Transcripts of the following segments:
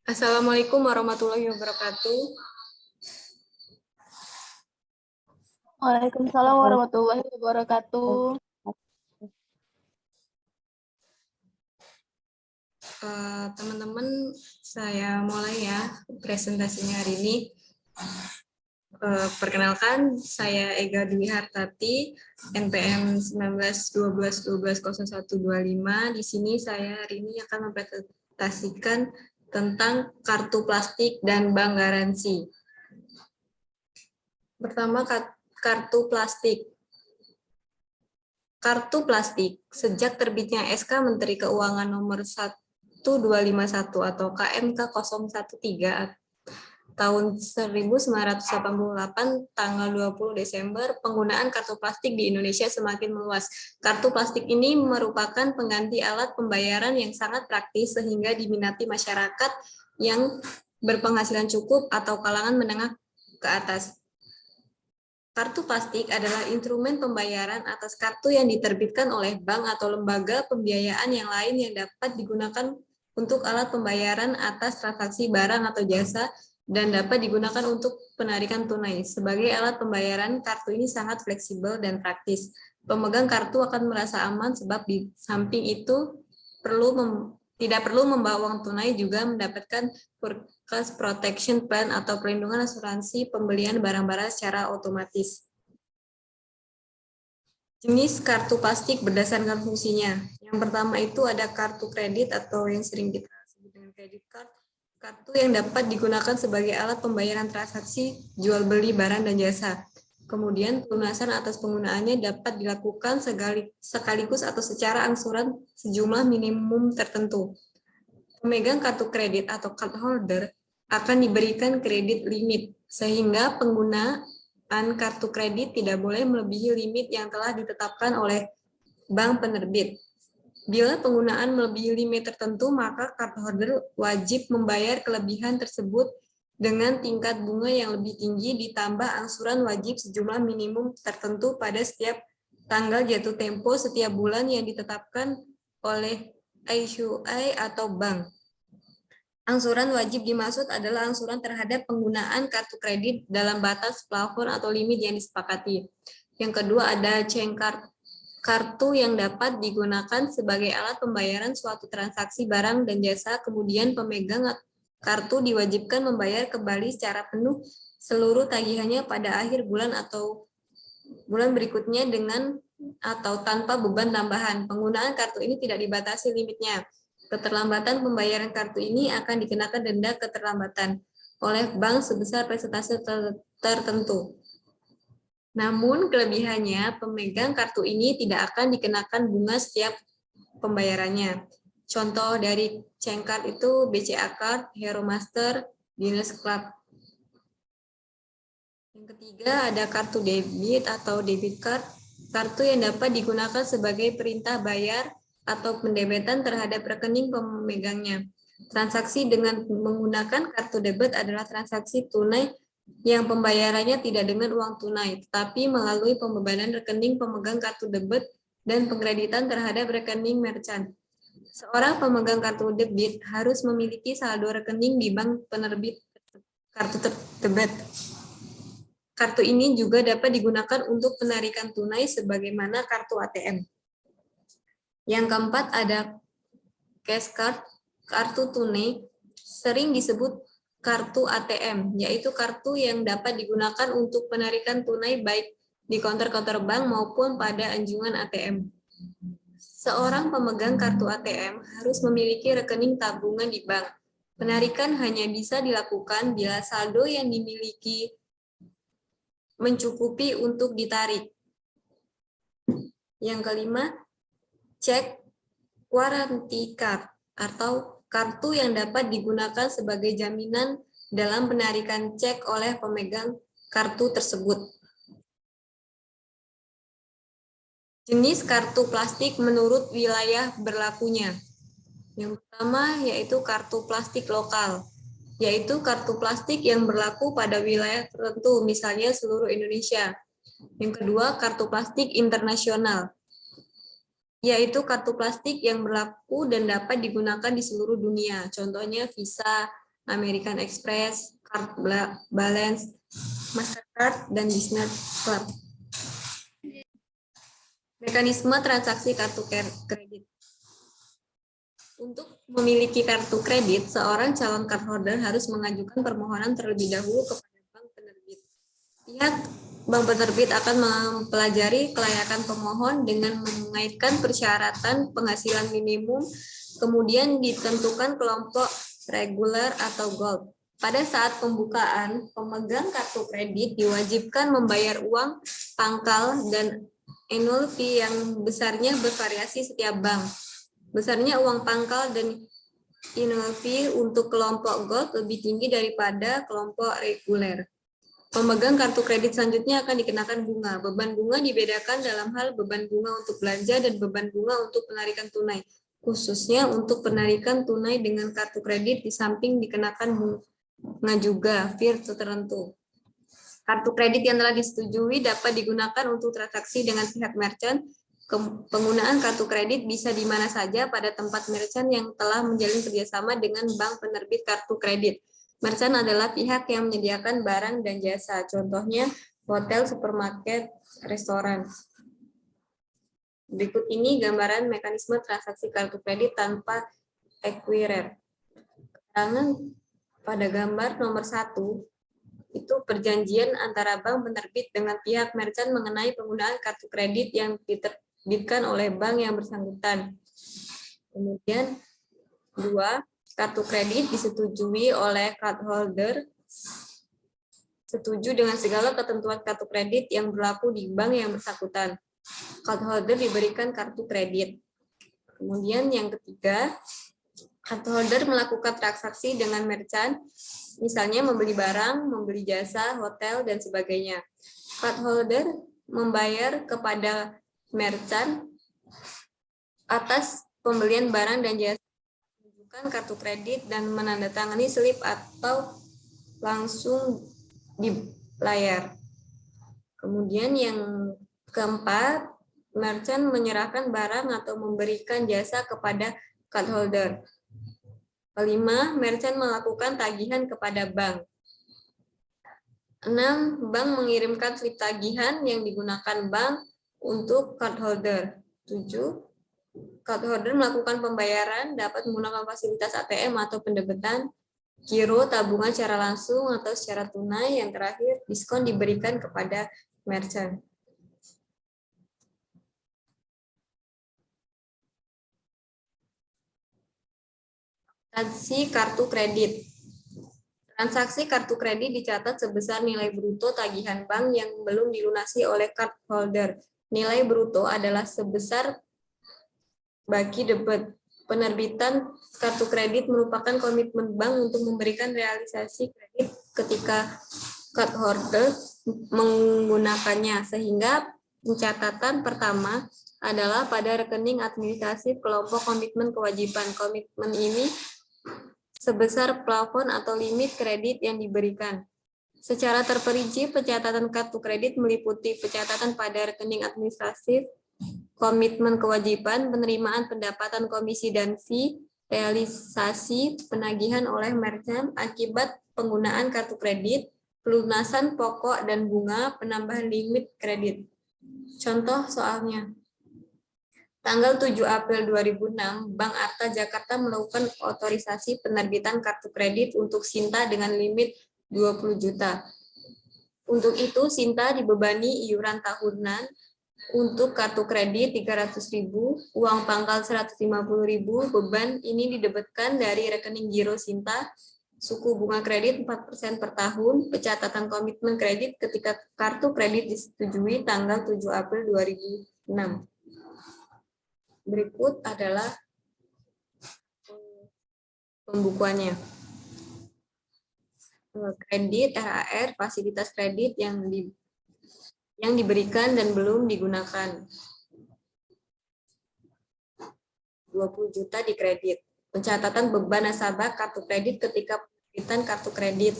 Assalamualaikum warahmatullahi wabarakatuh. Waalaikumsalam warahmatullahi wabarakatuh. Teman-teman, saya mulai ya presentasinya hari ini. Perkenalkan, saya Ega Dwi Hartati, NPM 1912120125. Di sini saya hari ini akan mempresentasikan tentang kartu plastik dan bank garansi. Pertama, kartu plastik. Kartu plastik, sejak terbitnya SK Menteri Keuangan nomor 1251 atau KMK 013 tahun 1988 tanggal 20 Desember, penggunaan kartu plastik di Indonesia semakin meluas. Kartu plastik ini merupakan pengganti alat pembayaran yang sangat praktis sehingga diminati masyarakat yang berpenghasilan cukup atau kalangan menengah ke atas. Kartu plastik adalah instrumen pembayaran atas kartu yang diterbitkan oleh bank atau lembaga pembiayaan yang lain yang dapat digunakan untuk alat pembayaran atas transaksi barang atau jasa dan dapat digunakan untuk penarikan tunai. Sebagai alat pembayaran, kartu ini sangat fleksibel dan praktis. Pemegang kartu akan merasa aman sebab di samping itu tidak perlu membawa uang tunai, juga mendapatkan Purchase Protection Plan atau perlindungan asuransi pembelian barang-barang secara otomatis. Jenis kartu plastik berdasarkan fungsinya. Yang pertama itu ada kartu kredit atau yang sering kita sebut dengan credit card. Kartu yang dapat digunakan sebagai alat pembayaran transaksi jual beli barang dan jasa. Kemudian pelunasan atas penggunaannya dapat dilakukan sekaligus atau secara angsuran sejumlah minimum tertentu. Pemegang kartu kredit atau card holder akan diberikan kredit limit, sehingga penggunaan kartu kredit tidak boleh melebihi limit yang telah ditetapkan oleh bank penerbit. Bila penggunaan melebihi limit tertentu, maka card holder wajib membayar kelebihan tersebut dengan tingkat bunga yang lebih tinggi ditambah angsuran wajib sejumlah minimum tertentu pada setiap tanggal jatuh tempo setiap bulan yang ditetapkan oleh ISUI atau bank. Angsuran wajib dimaksud adalah angsuran terhadap penggunaan kartu kredit dalam batas plafon atau limit yang disepakati. Yang kedua ada cengkart, kartu yang dapat digunakan sebagai alat pembayaran suatu transaksi barang dan jasa, kemudian pemegang kartu diwajibkan membayar kembali secara penuh seluruh tagihannya pada akhir bulan atau bulan berikutnya dengan atau tanpa beban tambahan. Penggunaan kartu ini tidak dibatasi limitnya. Keterlambatan pembayaran kartu ini akan dikenakan denda keterlambatan oleh bank sebesar persentase tertentu. Namun kelebihannya, pemegang kartu ini tidak akan dikenakan bunga setiap pembayarannya. Contoh dari cengkart itu BCA Card, Hero Master, Diners Club. Yang ketiga ada kartu debit atau debit card, kartu yang dapat digunakan sebagai perintah bayar atau pendebetan terhadap rekening pemegangnya. Transaksi dengan menggunakan kartu debit adalah transaksi tunai yang pembayarannya tidak dengan uang tunai, tetapi melalui pembebanan rekening pemegang kartu debit dan pengkreditan terhadap rekening merchant. Seorang pemegang kartu debit harus memiliki saldo rekening di bank penerbit kartu debit. Kartu ini juga dapat digunakan untuk penarikan tunai sebagaimana kartu ATM. Yang keempat ada cash card, kartu tunai, sering disebut kartu ATM, yaitu kartu yang dapat digunakan untuk penarikan tunai baik di counter-counter bank maupun pada anjungan ATM. Seorang pemegang kartu ATM harus memiliki rekening tabungan di bank. Penarikan hanya bisa dilakukan bila saldo yang dimiliki mencukupi untuk ditarik. Yang kelima, cek warranty card atau kartu yang dapat digunakan sebagai jaminan dalam penarikan cek oleh pemegang kartu tersebut. Jenis kartu plastik menurut wilayah berlakunya. Yang pertama yaitu kartu plastik lokal, yaitu kartu plastik yang berlaku pada wilayah tertentu, misalnya seluruh Indonesia. Yang kedua, kartu plastik internasional, yaitu kartu plastik yang berlaku dan dapat digunakan di seluruh dunia. Contohnya Visa, American Express, Card Balance, Mastercard, dan Business Club. Mekanisme transaksi kartu kredit. Untuk memiliki kartu kredit, seorang calon cardholder harus mengajukan permohonan terlebih dahulu kepada bank penerbit. Pihak bank penerbit akan mempelajari kelayakan pemohon dengan mengaitkan persyaratan penghasilan minimum, kemudian ditentukan kelompok reguler atau gold. Pada saat pembukaan, pemegang kartu kredit diwajibkan membayar uang pangkal dan annual fee yang besarnya bervariasi setiap bank. Besarnya uang pangkal dan annual fee untuk kelompok gold lebih tinggi daripada kelompok reguler. Pemegang kartu kredit selanjutnya akan dikenakan bunga. Beban bunga dibedakan dalam hal beban bunga untuk belanja dan beban bunga untuk penarikan tunai. Khususnya untuk penarikan tunai dengan kartu kredit di samping dikenakan bunga juga, fee tertentu. Kartu kredit yang telah disetujui dapat digunakan untuk transaksi dengan pihak merchant. Penggunaan kartu kredit bisa di mana saja pada tempat merchant yang telah menjalin kerjasama dengan bank penerbit kartu kredit. Merchant adalah pihak yang menyediakan barang dan jasa, contohnya hotel, supermarket, restoran. Berikut ini gambaran mekanisme transaksi kartu kredit tanpa acquirer. Keterangan pada gambar nomor 1 itu perjanjian antara bank penerbit dengan pihak merchant mengenai penggunaan kartu kredit yang diterbitkan oleh bank yang bersangkutan. Kemudian 2, kartu kredit disetujui oleh cardholder setuju dengan segala ketentuan kartu kredit yang berlaku di bank yang bersangkutan. Cardholder diberikan kartu kredit. Kemudian yang ketiga, cardholder melakukan transaksi dengan merchant, misalnya membeli barang, membeli jasa, hotel, dan sebagainya. Cardholder membayar kepada merchant atas pembelian barang dan jasa, menunjukkan kartu kredit dan menandatangani slip atau langsung di layar. Kemudian yang keempat, merchant menyerahkan barang atau memberikan jasa kepada cardholder. Kelima, merchant melakukan tagihan kepada bank. 6, bank mengirimkan slip tagihan yang digunakan bank untuk cardholder. 7, cardholder melakukan pembayaran dapat menggunakan fasilitas ATM atau pendebetan, giro, tabungan secara langsung atau secara tunai. Yang terakhir, diskon diberikan kepada merchant. Transaksi kartu kredit. Transaksi kartu kredit dicatat sebesar nilai bruto tagihan bank yang belum dilunasi oleh cardholder. Nilai bruto adalah sebesar bagi debit. Penerbitan kartu kredit merupakan komitmen bank untuk memberikan realisasi kredit ketika cardholder menggunakannya, sehingga pencatatan pertama adalah pada rekening administrasi kelompok komitmen kewajiban. Komitmen ini sebesar plafon atau limit kredit yang diberikan. Secara terperinci, pencatatan kartu kredit meliputi pencatatan pada rekening administratif, komitmen kewajiban, penerimaan pendapatan komisi dan fee, realisasi penagihan oleh merchant akibat penggunaan kartu kredit, pelunasan pokok dan bunga, penambahan limit kredit. Contoh soalnya. Tanggal 7 April 2006, Bank Arta Jakarta melakukan otorisasi penerbitan kartu kredit untuk Sinta dengan limit 20 juta. Untuk itu, Sinta dibebani iuran tahunan untuk kartu kredit 300.000, uang pangkal 150.000, beban ini didebetkan dari rekening giro Sinta, suku bunga kredit 4% per tahun, pencatatan komitmen kredit ketika kartu kredit disetujui tanggal 7 April 2006. Berikut adalah pembukuannya. Kredit, RAR, fasilitas kredit yang diberikan dan belum digunakan. 20 juta di kredit. Pencatatan beban nasabah kartu kredit ketika penerbitan kartu kredit.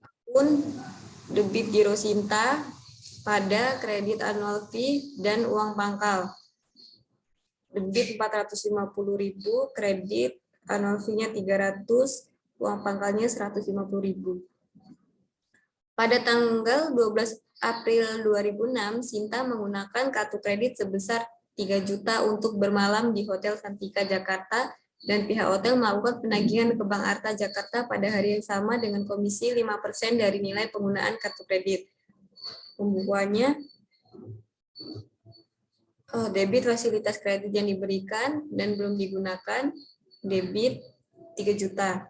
Akun debit giro Sinta pada kredit annual fee dan uang pangkal. Debit 450.000, kredit annual fee-nya 300, uang pangkalnya 150.000. Pada tanggal 12 April 2006, Sinta menggunakan kartu kredit sebesar 3 juta untuk bermalam di Hotel Santika Jakarta, dan pihak hotel melakukan penagihan ke Bank Arta Jakarta pada hari yang sama dengan komisi 5% dari nilai penggunaan kartu kredit. Pembukuannya, debit fasilitas kredit yang diberikan dan belum digunakan, debit 3 juta.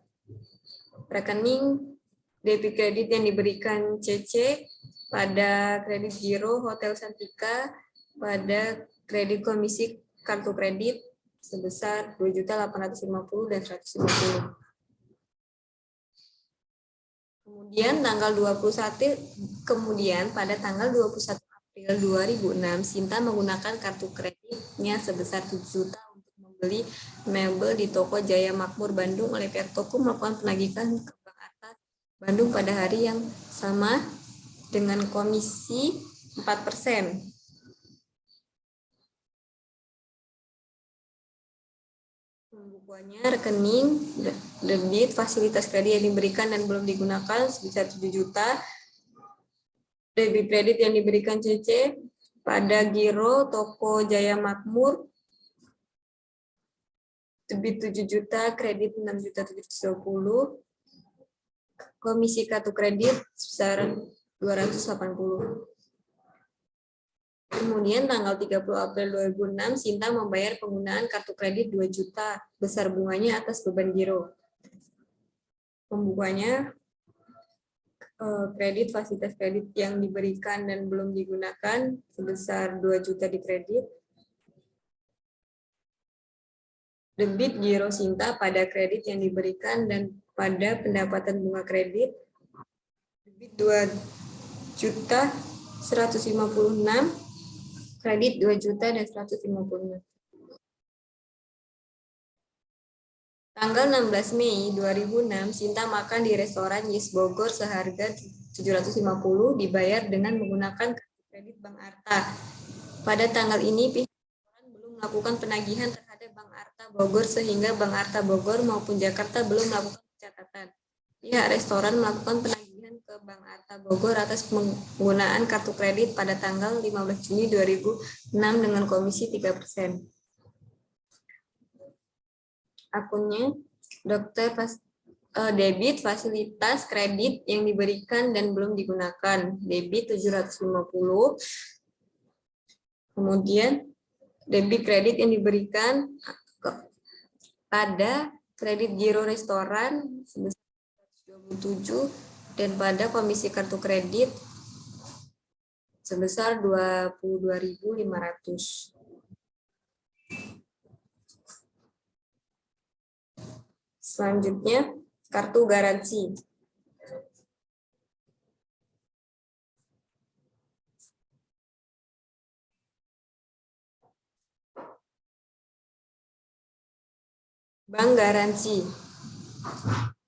Rekening debit kredit yang diberikan CC pada kredit giro Hotel Santika pada kredit komisi kartu kredit sebesar 2.850 dan 150. Kemudian pada tanggal 21 April 2006, Sinta menggunakan kartu kreditnya sebesar 7 juta untuk membeli mebel di toko Jaya Makmur Bandung. Oleh pihak toko melakukan penagihan ke Bank Arta Bandung pada hari yang sama dengan komisi 4%. Pembukuannya, rekening debit fasilitas kredit yang diberikan dan belum digunakan sebesar 7 juta. Debit kredit yang diberikan CC pada giro toko Jaya Makmur debit 7 juta, kredit 6.720. Komisi kartu kredit sebesar 280. Kemudian tanggal 30 April 2006, Sinta membayar penggunaan kartu kredit 2 juta, besar bunganya atas beban giro. Pembukuannya, kredit fasilitas kredit yang diberikan dan belum digunakan sebesar 2 juta di kredit. Debit giro Sinta pada kredit yang diberikan dan pada pendapatan bunga kredit, debit 2 juta 156, kredit 2 juta dan 156. Tanggal 16 Mei 2006, Sinta makan di restoran Yes Bogor seharga 750 dibayar dengan menggunakan kartu kredit Bank Arta. Pada tanggal ini, pihak restoran belum melakukan penagihan terhadap Bank Arta Bogor sehingga Bank Arta Bogor maupun Jakarta belum melakukan pencatatan. Pihak restoran melakukan penagihan ke Bank Arta Bogor atas penggunaan kartu kredit pada tanggal 15 Juni 2006 dengan komisi 3%. Akunnya, debit fasilitas kredit yang diberikan dan belum digunakan, debit 750. Kemudian debit kredit yang diberikan pada kredit giro restoran sebesar 27 dan pada komisi kartu kredit sebesar 22.500. Selanjutnya, kartu garansi. Bank garansi.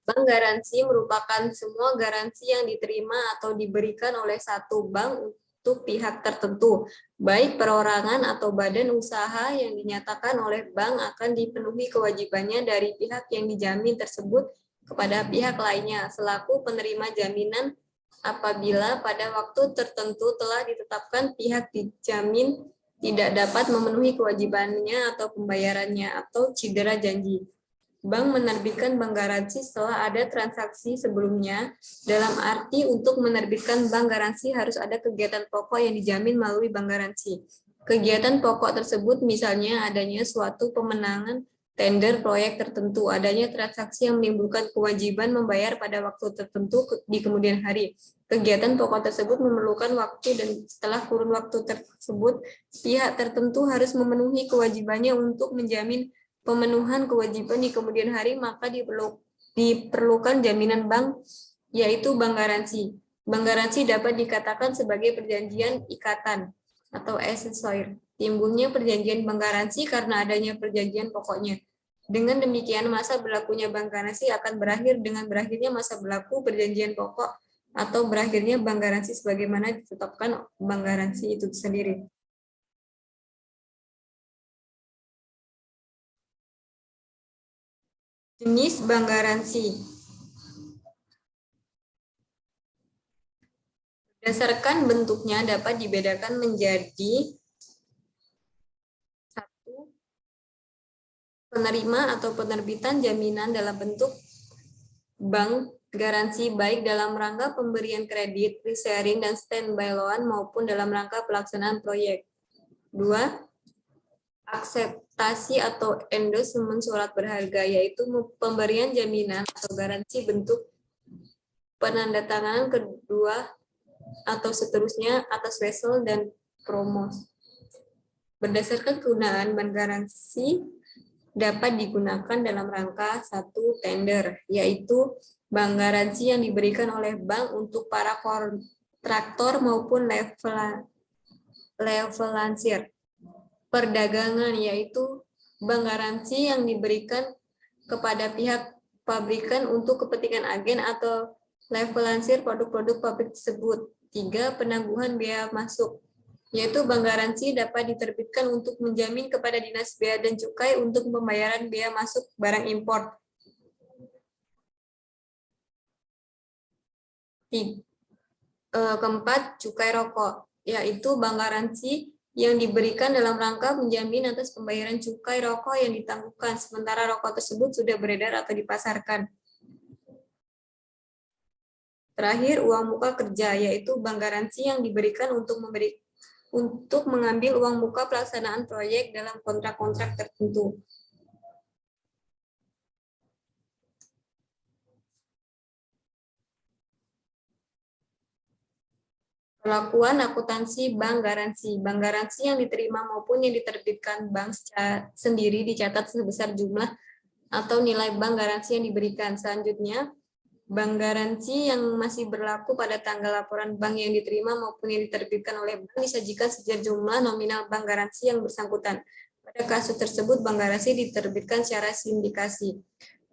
Bank garansi merupakan semua garansi yang diterima atau diberikan oleh satu bank untuk pihak tertentu, baik perorangan atau badan usaha yang dinyatakan oleh bank akan dipenuhi kewajibannya dari pihak yang dijamin tersebut kepada pihak lainnya selaku penerima jaminan apabila pada waktu tertentu telah ditetapkan pihak dijamin tidak dapat memenuhi kewajibannya atau pembayarannya atau cedera janji. Bank menerbitkan bank garansi setelah ada transaksi sebelumnya, dalam arti untuk menerbitkan bank garansi harus ada kegiatan pokok yang dijamin melalui bank garansi. Kegiatan pokok tersebut misalnya adanya suatu pemenangan tender proyek tertentu, adanya transaksi yang menimbulkan kewajiban membayar pada waktu tertentu di kemudian hari. Kegiatan pokok tersebut memerlukan waktu dan setelah kurun waktu tersebut, pihak tertentu harus memenuhi kewajibannya untuk menjamin pemenuhan kewajiban di kemudian hari, maka diperlukan jaminan bank, yaitu bank garansi. Bank garansi dapat dikatakan sebagai perjanjian ikatan atau accessoire. Timbulnya perjanjian bank garansi karena adanya perjanjian pokoknya. Dengan demikian, masa berlakunya bank garansi akan berakhir dengan berakhirnya masa berlaku perjanjian pokok atau berakhirnya bank garansi sebagaimana ditetapkan bank garansi itu sendiri. Jenis bank garansi. Berdasarkan bentuknya dapat dibedakan menjadi satu, penerima atau penerbitan jaminan dalam bentuk bank garansi baik dalam rangka pemberian kredit, resharing, dan standby loan maupun dalam rangka pelaksanaan proyek. 2. Akseptasi atau endorsement surat berharga, yaitu pemberian jaminan atau garansi bentuk penandatanganan kedua atau seterusnya atas vessel dan promos. Berdasarkan kegunaan, bank garansi dapat digunakan dalam rangka satu tender, yaitu bank garansi yang diberikan oleh bank untuk para kontraktor maupun levelansir. Perdagangan, yaitu bank garansi yang diberikan kepada pihak pabrikan untuk kepentingan agen atau levelansir produk-produk pabrik tersebut. 3. Penangguhan biaya masuk, yaitu bank garansi dapat diterbitkan untuk menjamin kepada Dinas Bea dan Cukai untuk pembayaran biaya masuk barang impor. Keempat, cukai rokok, yaitu bank garansi yang diberikan dalam rangka menjamin atas pembayaran cukai rokok yang ditangguhkan sementara rokok tersebut sudah beredar atau dipasarkan. Terakhir, uang muka kerja, yaitu bank garansi yang diberikan untuk mengambil uang muka pelaksanaan proyek dalam kontrak-kontrak tertentu. Perlakuan akuntansi bank garansi. Bank garansi yang diterima maupun yang diterbitkan bank sendiri dicatat sebesar jumlah atau nilai bank garansi yang diberikan. Selanjutnya, bank garansi yang masih berlaku pada tanggal laporan bank yang diterima maupun yang diterbitkan oleh bank disajikan sejak jumlah nominal bank garansi yang bersangkutan. Pada kasus tersebut, bank garansi diterbitkan secara sindikasi.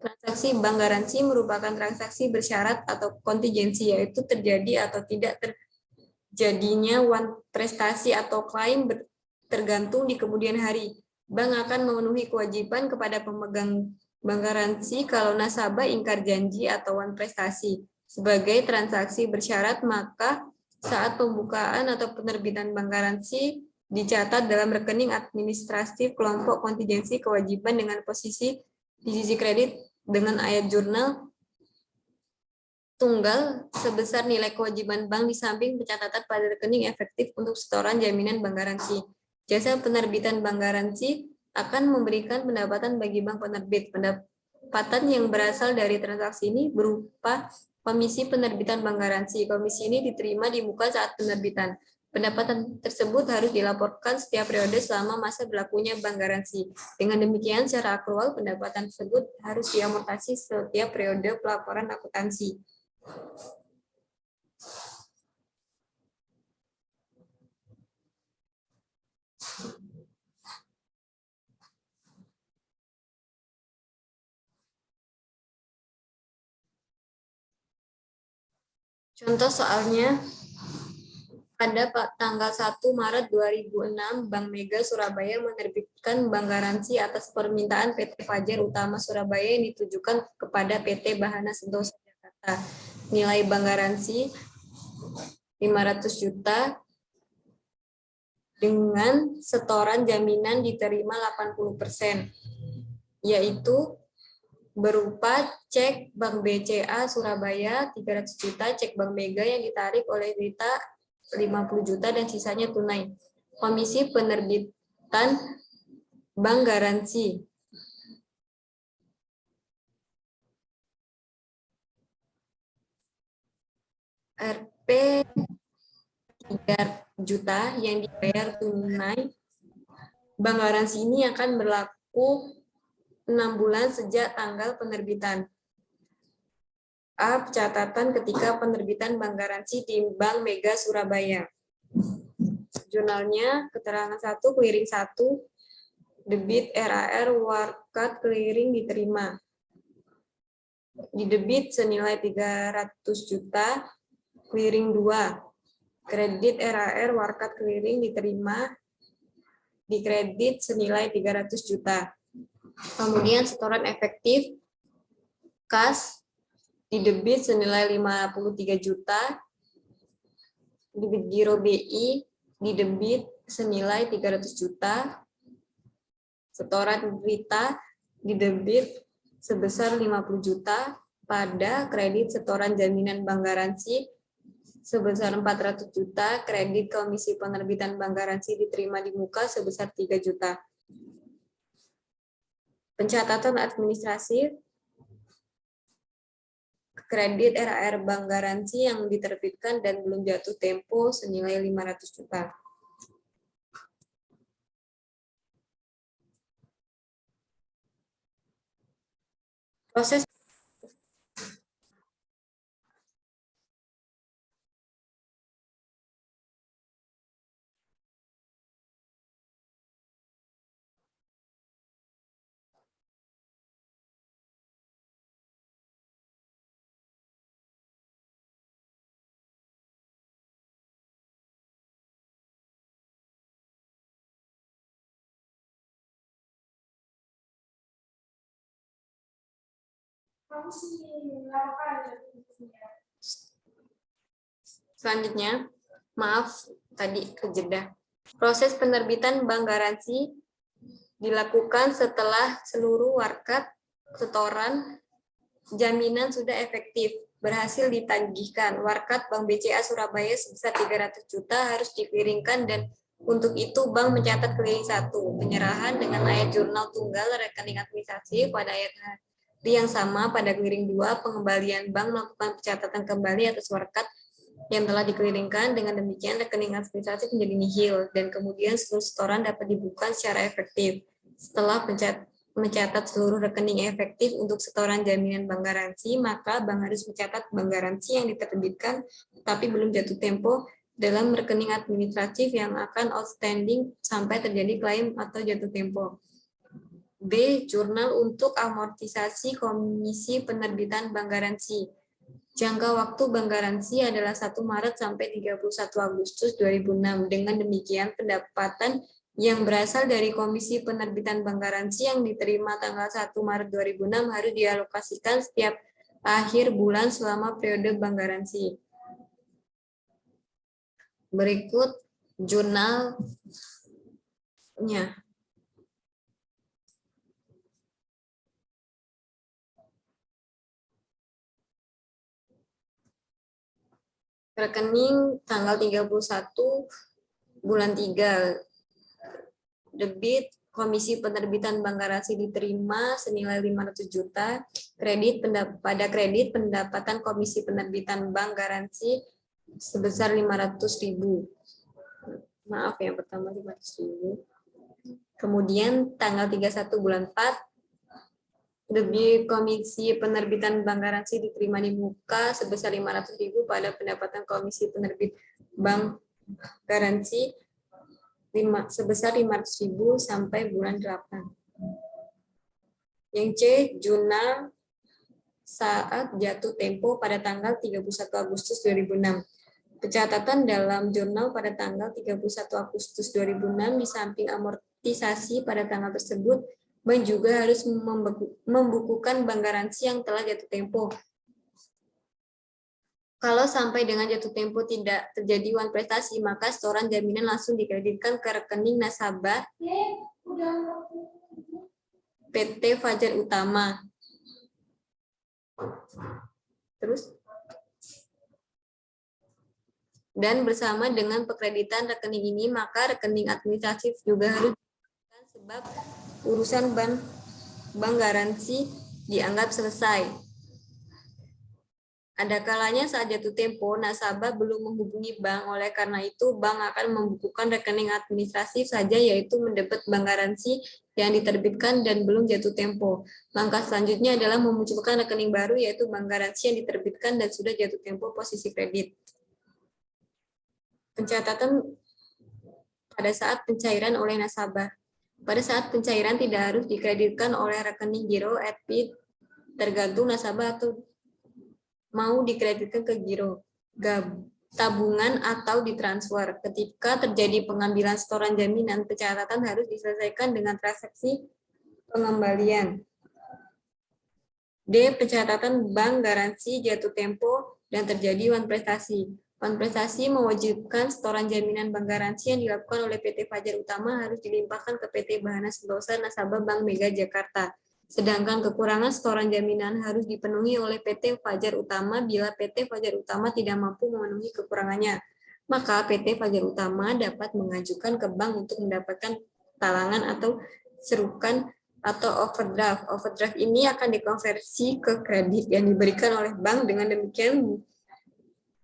Transaksi bank garansi merupakan transaksi bersyarat atau kontingensi, yaitu terjadi atau tidak terjadinya prestasi atau klaim tergantung di kemudian hari. Bank akan memenuhi kewajiban kepada pemegang bank garansi kalau nasabah ingkar janji atau prestasi. Sebagai transaksi bersyarat, maka saat pembukaan atau penerbitan bank garansi dicatat dalam rekening administratif kelompok kontingensi kewajiban dengan posisi di sisi kredit dengan ayat jurnal tunggal sebesar nilai kewajiban bank di samping pencatatan pada rekening efektif untuk setoran jaminan bank garansi. Jasa penerbitan bank garansi akan memberikan pendapatan bagi bank penerbit. Pendapatan yang berasal dari transaksi ini berupa komisi penerbitan bank garansi. Komisi ini diterima di muka saat penerbitan. Pendapatan tersebut harus dilaporkan setiap periode selama masa berlakunya bank garansi. Dengan demikian, secara akrual pendapatan tersebut harus diamortasi setiap periode pelaporan akuntansi. Contoh soalnya, pada tanggal 1 Maret 2006, Bank Mega Surabaya menerbitkan bank garansi atas permintaan PT Fajar Utama Surabaya yang ditujukan kepada PT Bahana Sentosa Jakarta. Nilai bank garansi 500 juta dengan setoran jaminan diterima 80%, yaitu berupa cek Bank BCA Surabaya 300 juta, cek Bank Mega yang ditarik oleh Rita 50 juta, dan sisanya tunai. Komisi penerbitan bank garansi. Rp 3 juta yang dibayar tunai. Bank garansi ini akan berlaku 6 bulan sejak tanggal penerbitan. A. Catatan ketika penerbitan bank garansi di Bank Mega Surabaya. Jurnalnya, keterangan 1, clearing 1, debit RAR warkat clearing diterima. Di debit senilai 300 juta, clearing 2. Kredit RAR warkat clearing diterima. Di kredit senilai 300 juta. Kemudian setoran efektif Kas didebit senilai 53 juta, debit giro BI didebit senilai 300 juta, setoran Rita didebit sebesar 50 juta pada kredit setoran jaminan bank garansi sebesar 400 juta, kredit komisi penerbitan bank garansi diterima di muka sebesar 3 juta. Pencatatan administrasi kredit RAR bank garansi yang diterbitkan dan belum jatuh tempo senilai 500 juta. Proses selanjutnya, maaf tadi kejeda. Proses penerbitan bank garansi dilakukan setelah seluruh warkat setoran jaminan sudah efektif, berhasil ditagihkan. Warkat Bank BCA Surabaya sebesar 300 juta harus dikirimkan dan untuk itu bank mencatat keliling 1, penyerahan dengan ayat jurnal tunggal rekening administrasi pada ayat yang sama pada keliling 2, pengembalian bank melakukan pencatatan kembali atas warkat yang telah dikelilingkan. Dengan demikian rekening administrasi menjadi nihil dan kemudian seluruh setoran dapat dibuka secara efektif. Setelah mencatat seluruh rekening efektif untuk setoran jaminan bank garansi, maka bank harus mencatat bank garansi yang diterbitkan tapi belum jatuh tempo dalam rekening administratif yang akan outstanding sampai terjadi klaim atau jatuh tempo. B. Jurnal untuk amortisasi komisi penerbitan bank garansi. Jangka waktu bank garansi adalah 1 Maret sampai 31 Agustus 2006. Dengan demikian, pendapatan yang berasal dari komisi penerbitan bank garansi yang diterima tanggal 1 Maret 2006 harus dialokasikan setiap akhir bulan selama periode bank garansi. Berikut jurnalnya. Rekening tanggal 31 bulan 3. Debit komisi penerbitan bank garansi diterima senilai 500 juta. Pada kredit pendapatan komisi penerbitan bank garansi sebesar 500.000. Maaf yang pertama 500.000. Kemudian tanggal 31 bulan 4 debit komisi penerbitan bank garansi diterima di muka sebesar 500.000 pada pendapatan komisi penerbit bank garansi sebesar 500.000 sampai bulan 8. Yang C, jurnal saat jatuh tempo pada tanggal 31 Agustus 2006. Pencatatan dalam jurnal pada tanggal 31 Agustus 2006 di samping amortisasi pada tanggal tersebut, bank juga harus membukukan bank garansi yang telah jatuh tempo. Kalau sampai dengan jatuh tempo tidak terjadi wan prestasi, maka setoran jaminan langsung dikreditkan ke rekening nasabah PT Fajar Utama. Terus? Dan bersama dengan pekreditan rekening ini, maka rekening administratif juga harus dikreditkan sebab urusan bank garansi dianggap selesai. Ada kalanya saat jatuh tempo, nasabah belum menghubungi bank, oleh karena itu bank akan membukukan rekening administratif saja, yaitu mendebet bank garansi yang diterbitkan dan belum jatuh tempo. Langkah selanjutnya adalah memunculkan rekening baru, yaitu bank garansi yang diterbitkan dan sudah jatuh tempo posisi kredit. Pencatatan pada saat pencairan oleh nasabah. Pada saat pencairan tidak harus dikreditkan oleh rekening giro EDP, tergantung nasabah atau mau dikreditkan ke giro tabungan atau ditransfer. Ketika terjadi pengambilan setoran jaminan, pencatatan harus diselesaikan dengan transaksi pengembalian. D. Pencatatan bank garansi jatuh tempo dan terjadi wan prestasi. Wan prestasi mewajibkan setoran jaminan bank garansi yang dilakukan oleh PT Fajar Utama harus dilimpahkan ke PT Bahana Sentosa nasabah Bank Mega Jakarta. Sedangkan kekurangan setoran jaminan harus dipenuhi oleh PT Fajar Utama bila PT Fajar Utama tidak mampu memenuhi kekurangannya. Maka PT Fajar Utama dapat mengajukan ke bank untuk mendapatkan talangan atau serukan atau overdraft. Overdraft ini akan dikonversi ke kredit yang diberikan oleh bank. Dengan demikian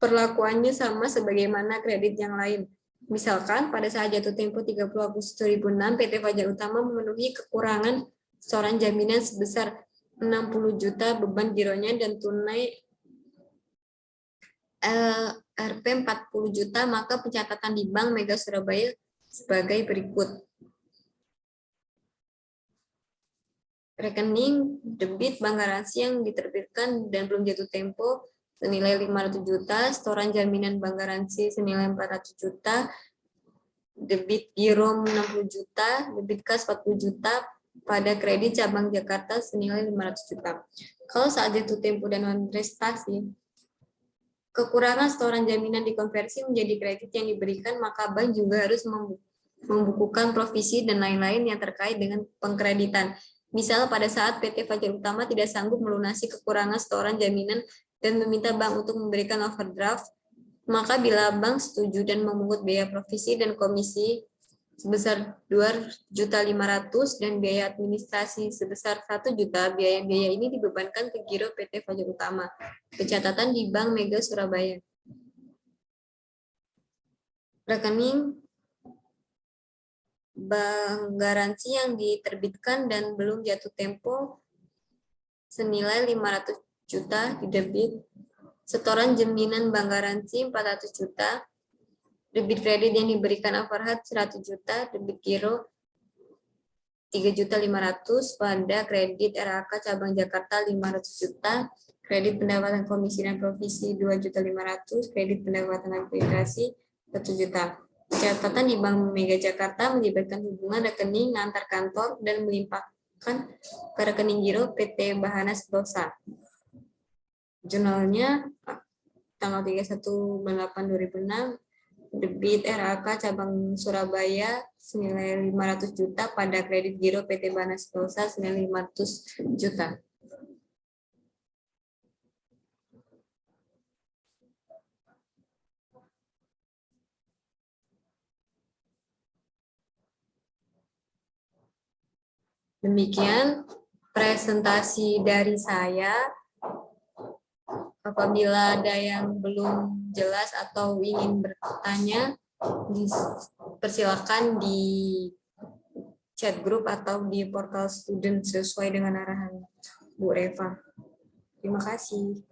perlakuannya sama sebagaimana kredit yang lain. Misalkan pada saat jatuh tempo 30 Agustus 2006, PT Fajar Utama memenuhi kekurangan setoran jaminan sebesar 60 juta beban gironya dan tunai Rp 40 juta, maka pencatatan di Bank Mega Surabaya sebagai berikut. Rekening debit bank garansi yang diterbitkan dan belum jatuh tempo senilai 500 juta, setoran jaminan bank garansi senilai 400 juta, debit giro 60 juta, debit kas 40 juta, pada kredit cabang Jakarta senilai 500 juta. Kalau saat jatuh tempo dan non prestasi, kekurangan setoran jaminan dikonversi menjadi kredit yang diberikan, maka bank juga harus membukukan provisi dan lain-lain yang terkait dengan pengkreditan. Misal pada saat PT Fajar Utama tidak sanggup melunasi kekurangan setoran jaminan dan meminta bank untuk memberikan overdraft, maka bila bank setuju dan memungut biaya provisi dan komisi sebesar 2.500.000 dan biaya administrasi sebesar 1 juta, biaya-biaya ini dibebankan ke giro PT Fajar Utama. Pencatatan di Bank Mega Surabaya. Rekening bank garansi yang diterbitkan dan belum jatuh tempo senilai 500 juta didebit, setoran jaminan bank garansi 400 juta, debit kredit yang diberikan overhead 100 juta, debit giro 3.500.000, pada kredit RAK cabang Jakarta 500 juta, kredit pendapatan komisi dan provisi 2.500.000, kredit pendapatan administrasi 1 juta. Catatan di Bank Mega Jakarta melibatkan hubungan rekening antar kantor dan melimpahkan ke rekening giro PT Bahana Sentosa. Jurnalnya tanggal 31/8/2006, debit RAK cabang Surabaya senilai 500 juta, pada kredit giro PT Bahana Sentosa senilai 500 juta. Demikian presentasi dari saya. Apabila ada yang belum jelas atau ingin bertanya, persilakan di chat group atau di portal student sesuai dengan arahan Bu Reva. Terima kasih.